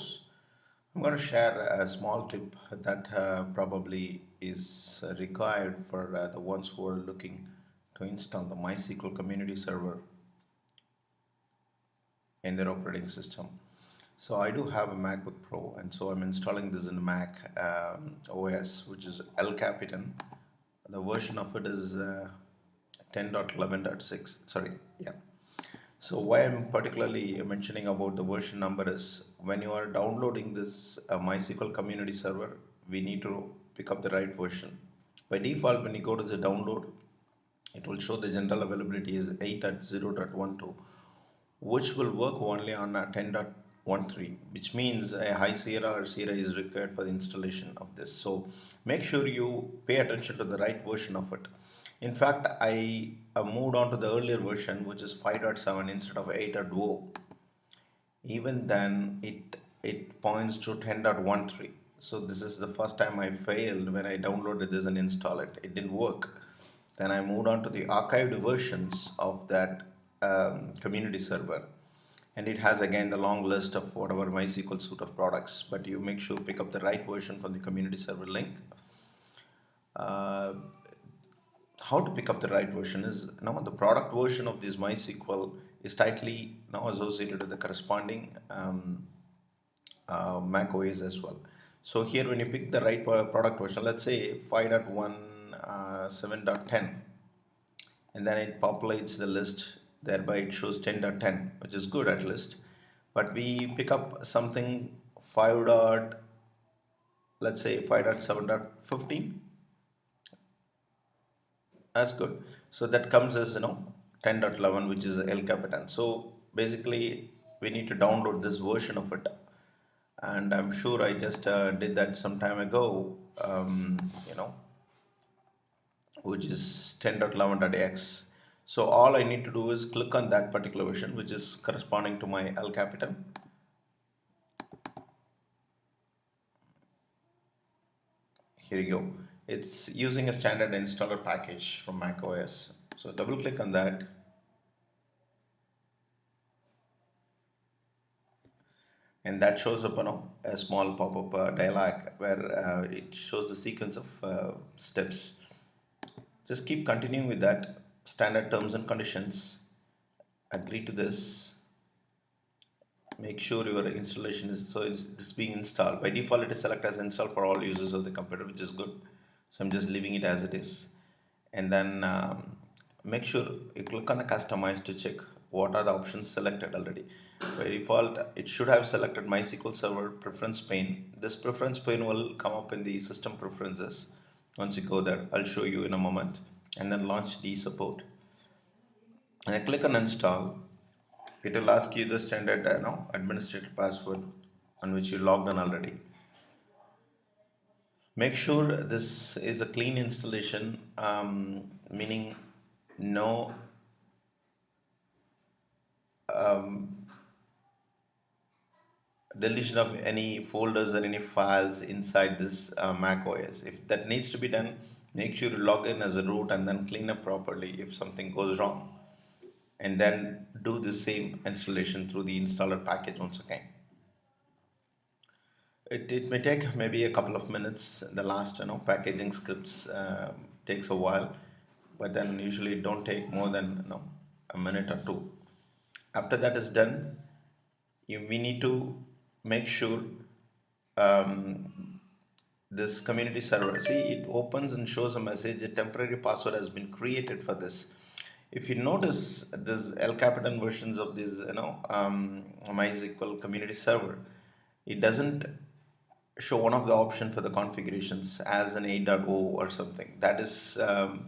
folks. I'm going to share a small tip that probably is required for the ones who are looking to install the MySQL community server in their operating system. So I do have a MacBook Pro, and so I'm installing this in Mac OS, which is El Capitan. The version of it is 10.11.6. Sorry, yeah. So why I'm particularly mentioning about the version number is when you are downloading this MySQL community server, we need to pick up the right version. By default, when you go to the download, it will show the general availability is 8.0.12, which will work only on 10.13, which means a High Sierra or Sierra is required for the installation of this. So make sure you pay attention to the right version of it. In fact, I moved on to the earlier version, which is 5.7 instead of 8.0. Even then, it points to 10.13. So this is the first time I failed when I downloaded this and installed it. It didn't work. Then I moved on to the archived versions of that community server, and it has again the long list of whatever MySQL suite of products. But you make sure pick up the right version from the community server link. Uh, how to pick up the right version is now the product version of this MySQL is tightly now associated with the corresponding Mac OS as well. So here when you pick the right product version, let's say 5.1 7.10, and then it populates the list, thereby it shows 10.10, which is good at least. But we pick up something 5 dot, let's say 5.7.15, that's good. So that comes as 10.11, which is El Capitan. So basically we need to download this version of it, and I'm sure I just did that some time ago. You know, which is 10.11.x. So all I need to do is click on that particular version, which is corresponding to my El Capitan. Here you go. It's using a standard installer package from Mac OS. So double click on that. And that shows up a small pop-up dialog where it shows the sequence of steps. Just keep continuing with that. Standard terms and conditions. Agree to this. Make sure your installation is this being installed. By default, it is selected as install for all users of the computer, which is good. So I'm just leaving it as it is. And then make sure you click on the customize to check what are the options selected already. By default, it should have selected MySQL Server preference pane. This preference pane will come up in the system preferences. Once you go there, I'll show you in a moment. And then launch the support. And I click on install. It will ask you the standard administrator password on which you logged in already. Make sure this is a clean installation, meaning no deletion of any folders or any files inside this Mac OS. If that needs to be done, make sure you log in as a root and then clean up properly if something goes wrong. And then do the same installation through the installer package once again. It may take maybe a couple of minutes. The last packaging scripts takes a while, but then usually it don't take more than a minute or two. After that is done, we need to make sure this community server, see, it opens and shows a message, a temporary password has been created for this. If you notice this El Capitan versions of this MySQL community server, it doesn't show one of the option for the configurations as an 8.0 or something. That is a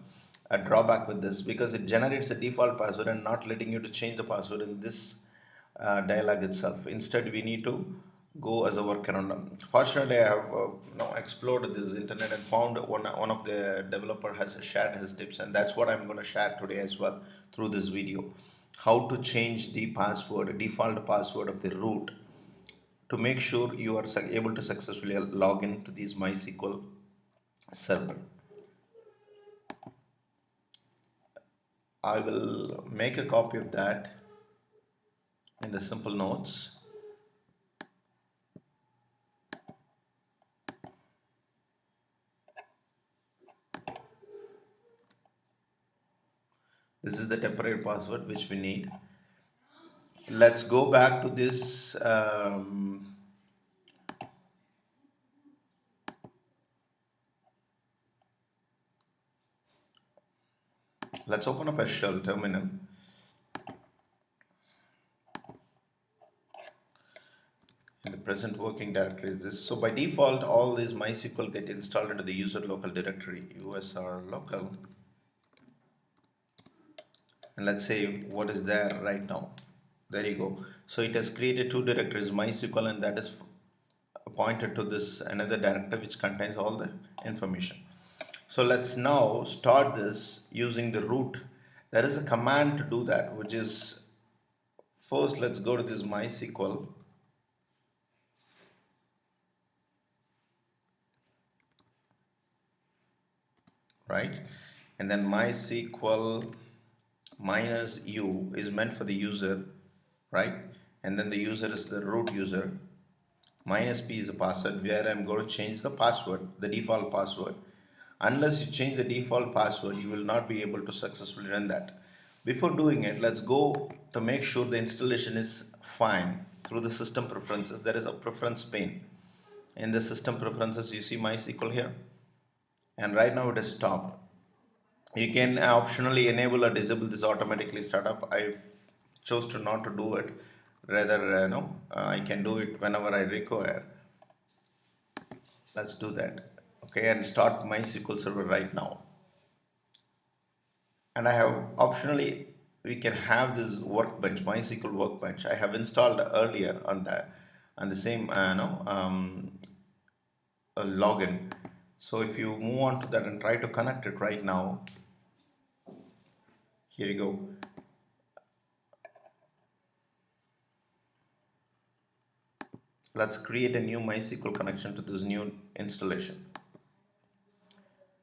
drawback with this, because it generates a default password and not letting you to change the password in this dialog itself. Instead, we need to go as a workaround. Fortunately, I have explored this internet and found one of the developer has shared his tips, and that's what I'm going to share today as well through this video. How to change the password, default password of the root, to make sure you are able to successfully log into these MySQL server. I will make a copy of that in the simple notes. This is the temporary password which we need. Let's go back to this. Let's open up a shell terminal. And the present working directory is this. So by default, all these MySQL get installed into the user local directory, usr local. And let's say what is there right now. There you go. So it has created two directories, MySQL, and that is pointed to this another directory which contains all the information. So let's now start this using the root. There is a command to do that, which is, first let's go to this MySQL. Right? And then MySQL -u is meant for the user, right? And then the user is the root user. -p is the password where I'm going to change the password, the default password. Unless you change the default password, you will not be able to successfully run that. Before doing it, let's go to make sure the installation is fine through the system preferences. There is a preference pane. In the system preferences, you see MySQL here, and right now it is stopped. You can optionally enable or disable this automatically startup. I chose to not to do it. Rather, no, I can do it whenever I require. Let's do that. Okay, and start MySQL server right now. And I have optionally, we can have this workbench, MySQL workbench. I have installed earlier on the same login. So if you move on to that and try to connect it right now, here you go. Let's create a new MySQL connection to this new installation.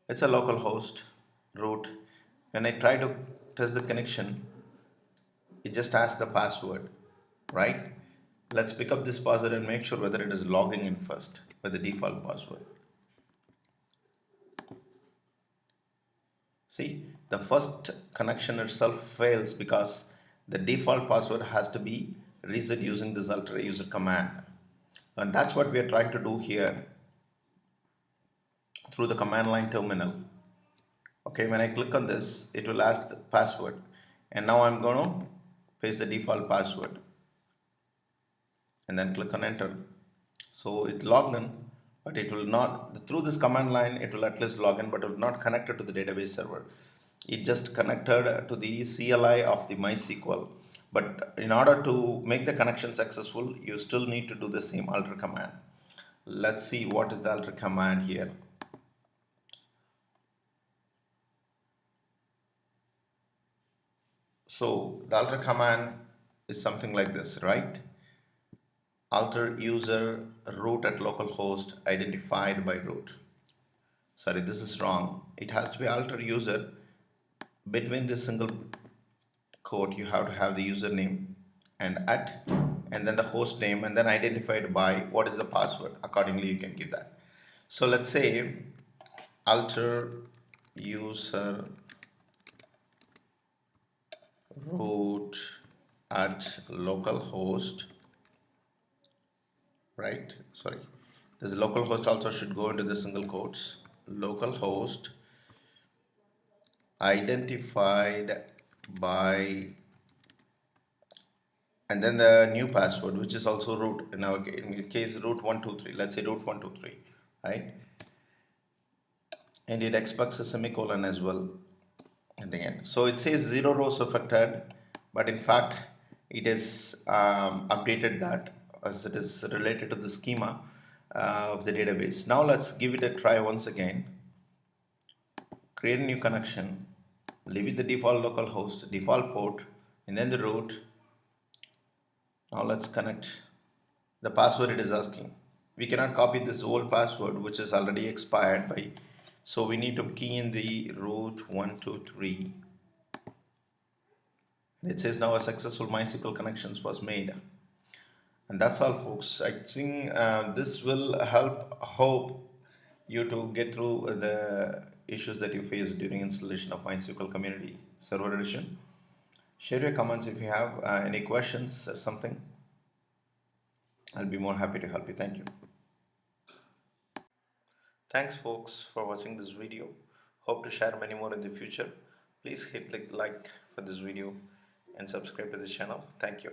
It's a local host root. When I try to test the connection, it just asks the password, right? Let's pick up this password and make sure whether it is logging in first with the default password. See, the first connection itself fails because the default password has to be reset using this alter user command. And that's what we are trying to do here through the command line terminal. Okay, when I click on this, it will ask the password. And now I'm going to paste the default password. And then click on enter. So it logged in, but it will not, through this command line, it will at least log in, but it will not connect it to the database server. It just connected to the CLI of the MySQL. But in order to make the connection successful, you still need to do the same alter command. Let's see what is the alter command here. So the alter command is something like this, right? Alter user root at localhost identified by root. Sorry, this is wrong. It has to be alter user. Between this single quote, you have to have the username and at, and then the host name, and then identified by what is the password. Accordingly, you can give that. So let's say alter user root at localhost, right? Sorry, this localhost also should go into the single quotes. Localhost identified by, and then the new password, which is also root. In our case, root 123. Let's say root 123, right? And it expects a semicolon as well at the end. So it says 0 rows affected, but in fact it is updated that as it is related to the schema of the database. Now let's give it a try once again. Create a new connection, leave it the default localhost, default port, and then the root. Now let's connect. The password it is asking. We cannot copy this old password which is already expired by, so we need to key in the root 123. And it says now a successful MySQL connections was made. And that's all, folks. I think this will help, hope you to get through the issues that you face during installation of MySQL Community Server Edition. Share your comments if you have any questions or something. I'll be more happy to help you. Thank you. Thanks folks for watching this video. Hope to share many more in the future. Please hit like for this video and subscribe to this channel. Thank you.